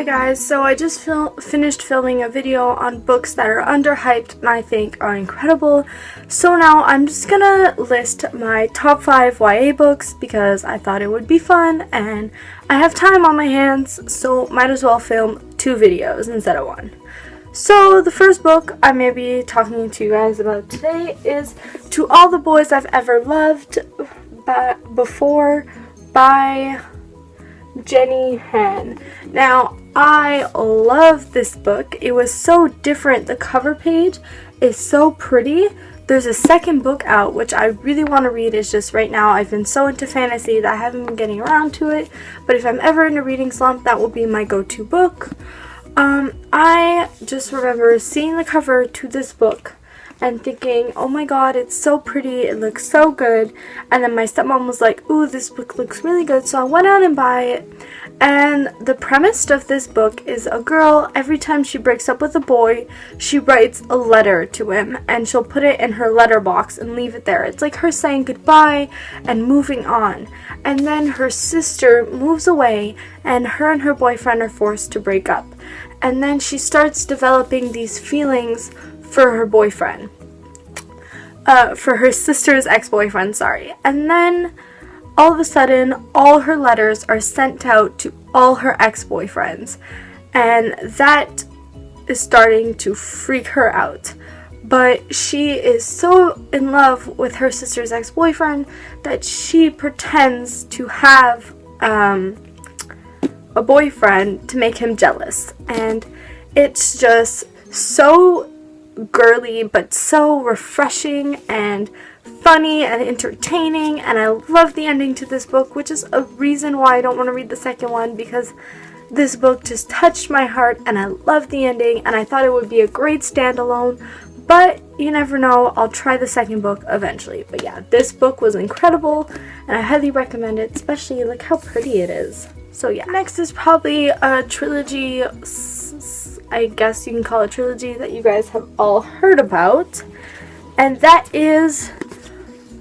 Hi guys, so I just finished filming a video on books that are underhyped and I think are incredible. So now I'm just gonna list my top 5 YA books because I thought it would be fun and I have time on my hands, so might as well film 2 videos instead of 1. So the first book I may be talking to you guys about today is To All the Boys I've Ever Loved Before by Jenny Han. Now, I love this book. It was so different. The cover page is so pretty. There's a second book out, which I really want to read. It's just right now I've been so into fantasy that I haven't been getting around to it. But if I'm ever in a reading slump, that will be my go-to book. I just remember seeing the cover to this book and thinking, oh my god, it's so pretty, it looks so good. And then my stepmom was like, ooh, this book looks really good, so I went out and buy it. And the premise of this book is a girl, every time she breaks up with a boy, she writes a letter to him and she'll put it in her letterbox and leave it there. It's like her saying goodbye and moving on. And then her sister moves away and her boyfriend are forced to break up. And then she starts developing these feelings for her boyfriend. For her sister's ex-boyfriend, sorry. And then all of a sudden, all her letters are sent out to all her ex-boyfriends. And that is starting to freak her out. But she is so in love with her sister's ex-boyfriend that she pretends to have a boyfriend to make him jealous. And it's just so girly but so refreshing and funny and entertaining, and I love the ending to this book, which is a reason why I don't want to read the second one, because this book just touched my heart and I love the ending and I thought it would be a great standalone. But you never know, I'll try the second book eventually. But yeah, this book was incredible and I highly recommend it, especially look how pretty it is. So yeah, next is probably a trilogy, I guess you can call it a trilogy, that you guys have all heard about. And that is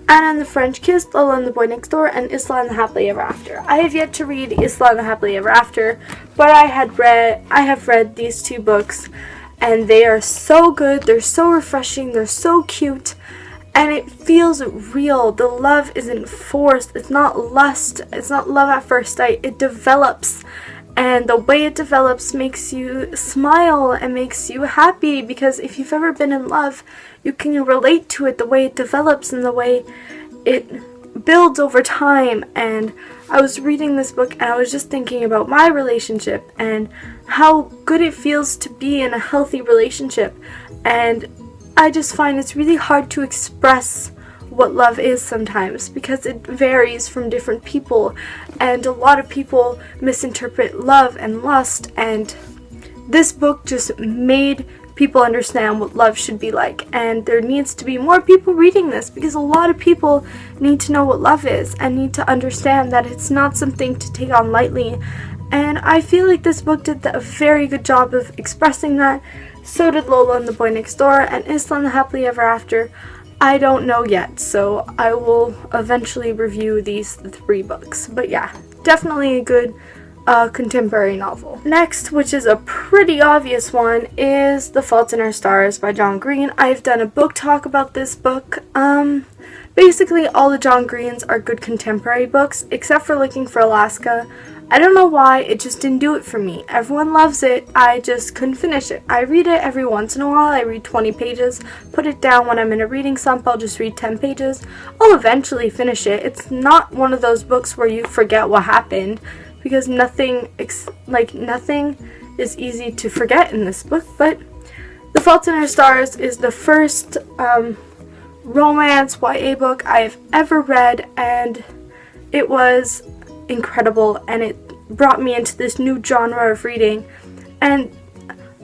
Anna and the French Kiss, Lola and the Boy Next Door, and Isla and the Happily Ever After. I have yet to read Isla and the Happily Ever After, but I have read these 2 books and they are so good, they're so refreshing, they're so cute, and it feels real. The love isn't forced, it's not lust, it's not love at first sight, it develops. And the way it develops makes you smile and makes you happy, because if you've ever been in love, you can relate to it, the way it develops and the way it builds over time. And I was reading this book and I was just thinking about my relationship and how good it feels to be in a healthy relationship. And I just find it's really hard to express what love is sometimes, because it varies from different people and a lot of people misinterpret love and lust, and this book just made people understand what love should be like. And there needs to be more people reading this, because a lot of people need to know what love is and need to understand that it's not something to take on lightly. And I feel like this book did a very good job of expressing that. So did Lola and the Boy Next Door, and Isla and the Happily Ever After. I don't know yet, so I will eventually review these 3 books. But yeah, definitely a good contemporary novel. Next, which is a pretty obvious one, is The Fault in Our Stars by John Green. I've done a book talk about this book. Basically all the John Greens are good contemporary books, except for Looking for Alaska. I don't know why, it just didn't do it for me. Everyone loves it, I just couldn't finish it. I read it every once in a while, I read 20 pages, put it down when I'm in a reading slump, I'll just read 10 pages. I'll eventually finish it. It's not one of those books where you forget what happened, because nothing is easy to forget in this book. But The Fault in Our Stars is the first romance YA book I've ever read, and it was incredible, and it brought me into this new genre of reading. And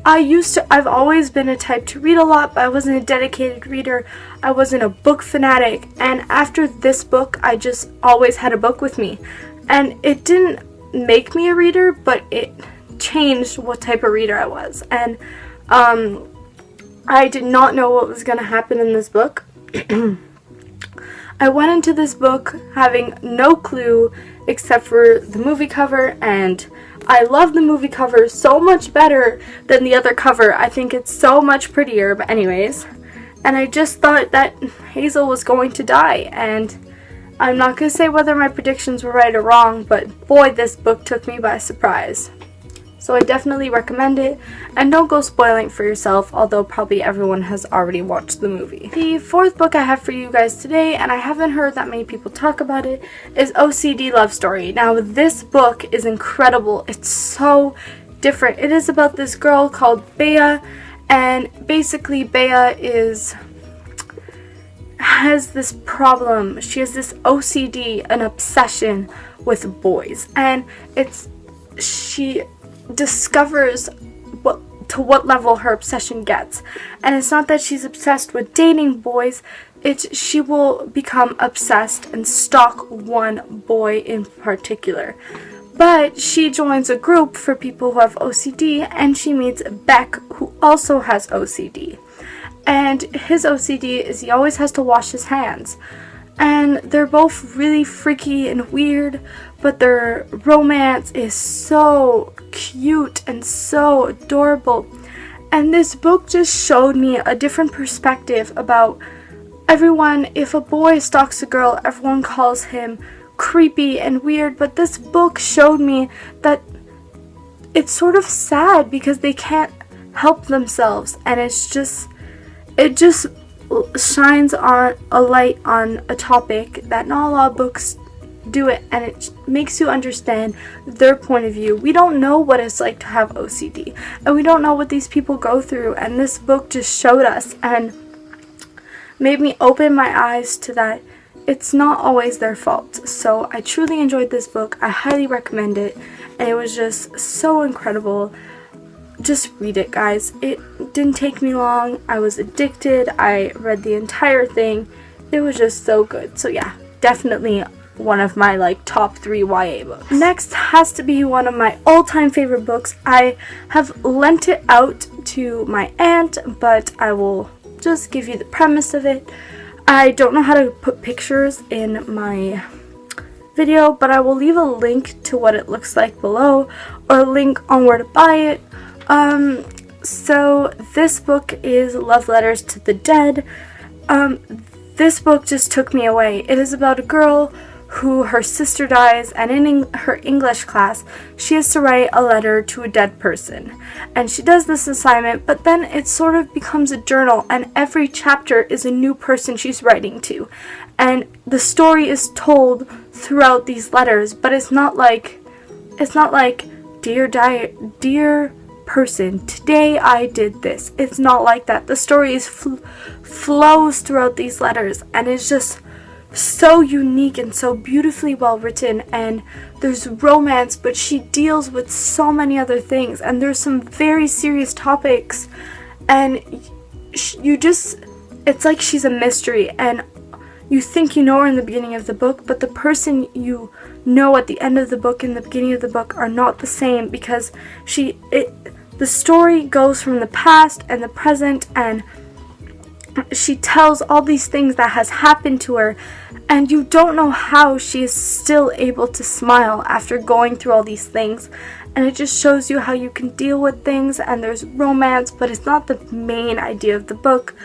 I've always been a type to read a lot, but I wasn't a dedicated reader. I wasn't a book fanatic, and after this book I just always had a book with me. And it didn't make me a reader, but it changed what type of reader I was. And I did not know what was going to happen in this book. I went into this book having no clue except for the movie cover and I love the movie cover so much better than the other cover. I think it's so much prettier, but anyways. And I just thought that Hazel was going to die, and I'm not going to say whether my predictions were right or wrong, but boy, this book took me by surprise. So I definitely recommend it, and don't go spoiling it for yourself, although probably everyone has already watched the movie. The fourth book I have for you guys today, and I haven't heard that many people talk about it, is OCD Love Story. Now, this book is incredible. It's so different. It is about this girl called Bea, and basically Bea has this problem. She has this OCD, an obsession with boys, and she discovers to what level her obsession gets. And it's not that she's obsessed with dating boys, she will become obsessed and stalk one boy in particular. But she joins a group for people who have OCD, and she meets Beck, who also has OCD. And his OCD is he always has to wash his hands. And they're both really freaky and weird, but their romance is so cute and so adorable. And this book just showed me a different perspective about everyone. If a boy stalks a girl, everyone calls him creepy and weird, but this book showed me that it's sort of sad because they can't help themselves, and it just shines on a light on a topic that not a lot of books do it, and it makes you understand their point of view. We don't know what it's like to have OCD, and we don't know what these people go through, and this book just showed us and made me open my eyes to that it's not always their fault. So I truly enjoyed this book. I highly recommend it, and it was just so incredible. Just read it, guys. It didn't take me long. I was addicted. I read the entire thing. It was just so good. So yeah, definitely one of my top 3 YA books. Next has to be one of my all-time favorite books. I have lent it out to my aunt, but I will just give you the premise of it. I don't know how to put pictures in my video, but I will leave a link to what it looks like below, or a link on where to buy it. So this book is Love Letters to the Dead. This book just took me away. It is about a girl who her sister dies, and in her English class she has to write a letter to a dead person, and she does this assignment, but then it sort of becomes a journal, and every chapter is a new person she's writing to, and the story is told throughout these letters, but it's not like dear person, today I did this. It's not like that. The story flows throughout these letters, and it's just so unique and so beautifully well written, and there's romance, but she deals with so many other things, and there's some very serious topics, and it's like she's a mystery, and you think you know her in the beginning of the book, but the person you know at the end of the book and the beginning of the book are not the same, because the story goes from the past and the present, and she tells all these things that has happened to her, and you don't know how she is still able to smile after going through all these things. And it just shows you how you can deal with things, and there's romance, but it's not the main idea of the book.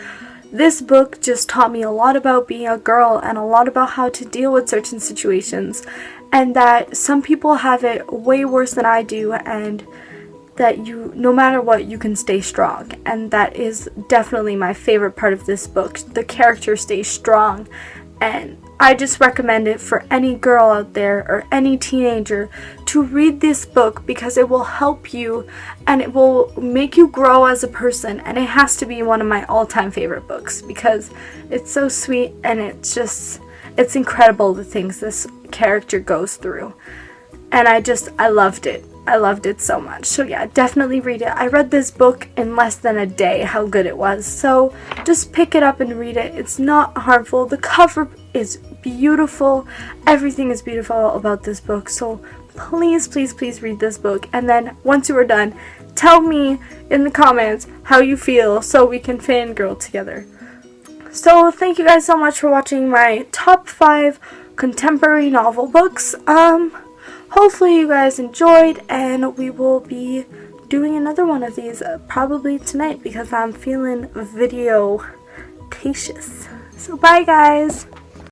This book just taught me a lot about being a girl, and a lot about how to deal with certain situations, and that some people have it way worse than I do, and that no matter what, you can stay strong. And that is definitely my favorite part of this book. The character stays strong, and I just recommend it for any girl out there or any teenager to read this book, because it will help you and it will make you grow as a person, and it has to be one of my all-time favorite books because it's so sweet, and it's incredible the things this character goes through, and I loved it. I loved it so much. So yeah, definitely read it. I read this book in less than a day, how good it was. So just pick it up and read it. It's not harmful. The cover is beautiful. Everything is beautiful about this book. So please, please, please read this book. And then once you are done, tell me in the comments how you feel so we can fangirl together. So thank you guys so much for watching my top 5 contemporary novel books. hopefully you guys enjoyed, and we will be doing another one of these probably tonight because I'm feeling video-tatious. So bye guys!